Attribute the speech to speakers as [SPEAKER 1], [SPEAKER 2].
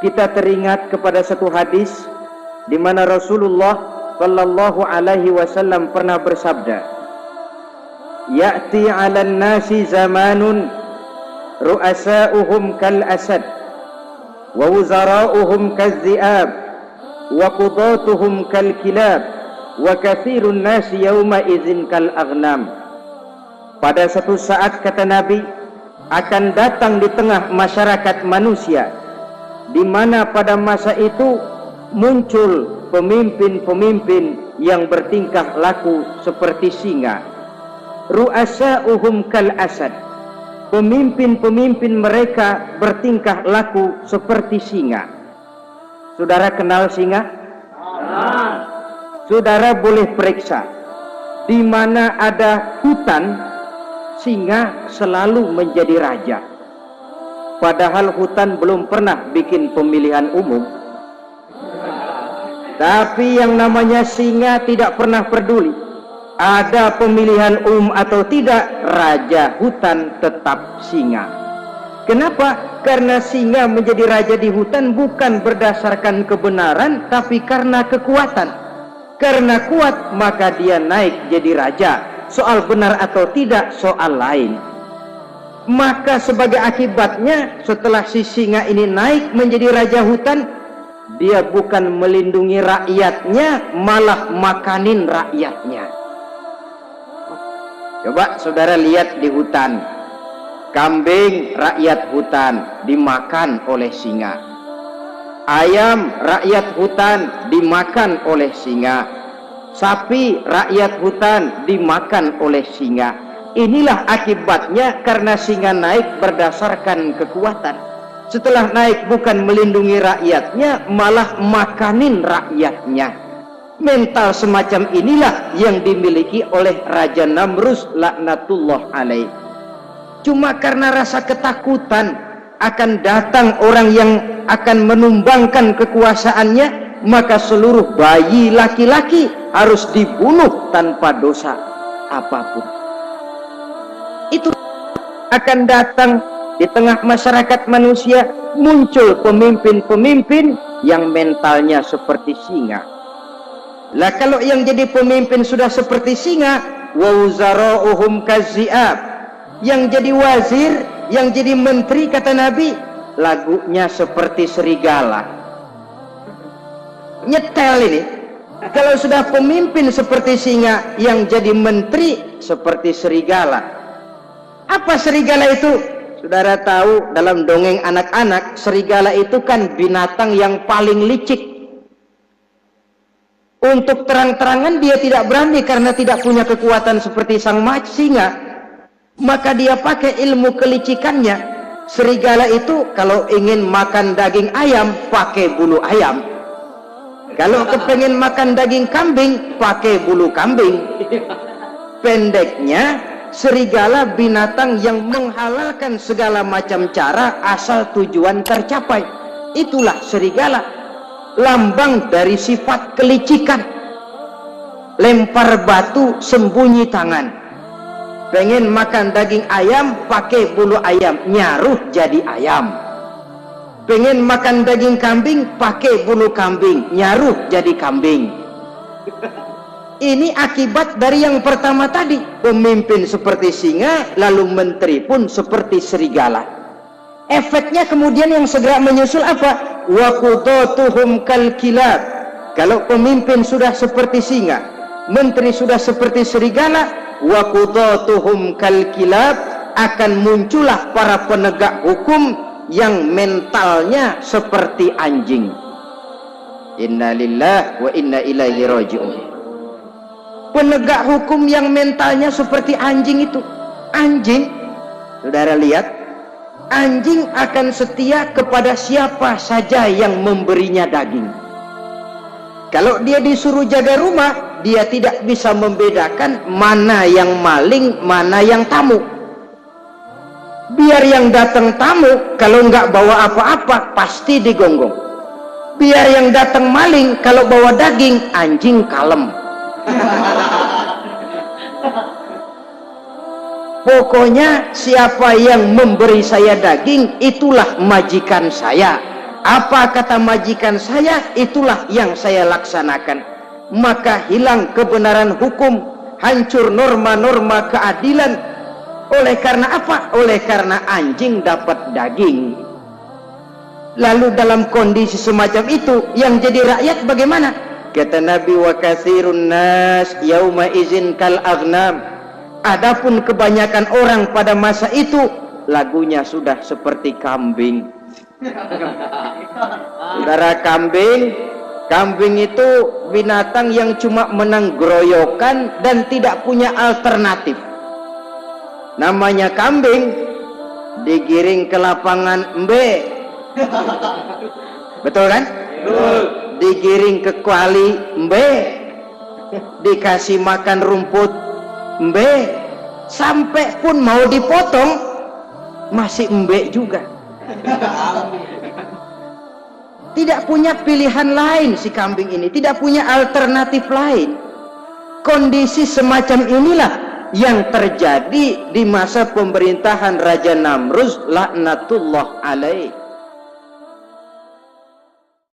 [SPEAKER 1] kita teringat kepada satu hadis di mana Rasulullah sallallahu alaihi wasallam pernah bersabda, "Ya'ti 'alan nasi zamanun ru'asa'uhum kal asad wa wuzara'uhum kaz-zi'ab wa qudatuhum kal kilab wa katsirun nasi yawma idzin kal aghnam." Pada satu saat, kata Nabi, akan datang di tengah masyarakat manusia, di mana pada masa itu muncul pemimpin-pemimpin yang bertingkah laku seperti singa. Ru'asa'uhum kal asad. Pemimpin-pemimpin mereka bertingkah laku seperti singa. Saudara kenal singa? Saudara boleh periksa, di mana ada hutan, singa selalu menjadi raja. Padahal hutan belum pernah bikin pemilihan umum. Tapi yang namanya singa tidak pernah peduli. Ada pemilihan umum atau tidak, raja hutan tetap singa. Kenapa? Karena singa menjadi raja di hutan bukan berdasarkan kebenaran, tapi karena kekuatan. Karena kuat, maka dia naik jadi raja. Soal benar atau tidak, soal lain. Maka sebagai akibatnya, setelah si singa ini naik menjadi raja hutan, dia bukan melindungi rakyatnya, malah makanin rakyatnya. Coba saudara lihat di hutan, kambing rakyat hutan dimakan oleh singa, ayam rakyat hutan dimakan oleh singa, sapi rakyat hutan dimakan oleh singa. Inilah akibatnya, karena singa naik berdasarkan kekuatan. Setelah naik bukan melindungi rakyatnya, malah makanin rakyatnya. Mental semacam inilah yang dimiliki oleh Raja Namrus laknatullah alaih. Cuma karena rasa ketakutan akan datang orang yang akan menumbangkan kekuasaannya, maka seluruh bayi laki-laki harus dibunuh tanpa dosa apapun. Itu akan datang di tengah masyarakat manusia, muncul pemimpin-pemimpin yang mentalnya seperti singa. Lah kalau yang jadi pemimpin sudah seperti singa, wa wuzara'uhum kaz-zi'ab, yang jadi wazir, yang jadi menteri, kata Nabi, lagunya seperti serigala. Nyetel ini. Kalau sudah pemimpin seperti singa, yang jadi menteri seperti serigala. Apa serigala itu? Saudara tahu dalam dongeng anak-anak, serigala itu kan binatang yang paling licik. Untuk terang-terangan dia tidak berani karena tidak punya kekuatan seperti sang singa. Maka dia pakai ilmu kelicikannya. Serigala itu kalau ingin makan daging ayam, pakai bulu ayam. Kalau kepengen makan daging kambing, pakai bulu kambing. Pendeknya, serigala binatang yang menghalalkan segala macam cara asal tujuan tercapai. Itulah serigala. Lambang dari sifat kelicikan. Lempar batu, sembunyi tangan. Pengen makan daging ayam, pakai bulu ayam, nyaruh jadi ayam. Pengen makan daging kambing, pakai bulu kambing, nyaruh jadi kambing. Ini akibat dari yang pertama tadi. Pemimpin seperti singa, lalu menteri pun seperti serigala. Efeknya kemudian yang segera menyusul apa? Wa qudatuhum kal kilab. Kalau pemimpin sudah seperti singa, menteri sudah seperti serigala, wa qudatuhum kal kilab, akan muncullah para penegak hukum yang mentalnya seperti anjing. Inna lillahi wa inna ilaihi raji'un. Penegak hukum yang mentalnya seperti anjing itu. Anjing, saudara lihat, anjing akan setia kepada siapa saja yang memberinya daging. Kalau dia disuruh jaga rumah, dia tidak bisa membedakan mana yang maling, mana yang tamu. Biar yang datang tamu, kalau nggak bawa apa-apa, pasti digonggong. Biar yang datang maling, kalau bawa daging, anjing kalem. Pokoknya siapa yang memberi saya daging, itulah majikan saya. Apa kata majikan saya, itulah yang saya laksanakan. Maka hilang kebenaran hukum, hancur norma-norma keadilan. Oleh karena apa? Oleh karena anjing dapat daging. Lalu dalam kondisi semacam itu, yang jadi rakyat bagaimana? Kata Nabi, wa katsirun nas yauma izin kal aghnam. Adapun kebanyakan orang pada masa itu, lagunya sudah seperti kambing. Saudara, kambing itu binatang yang cuma menang geroyokan dan tidak punya alternatif. Namanya kambing, digiring ke lapangan embe. Betul kan? Betul. Digiring ke kuali embe, dikasih makan rumput embe, sampai pun mau dipotong masih embe juga. Tidak punya pilihan lain si kambing ini, tidak punya alternatif lain. Kondisi semacam inilah yang terjadi di masa pemerintahan Raja Namruz laknatullah alaih.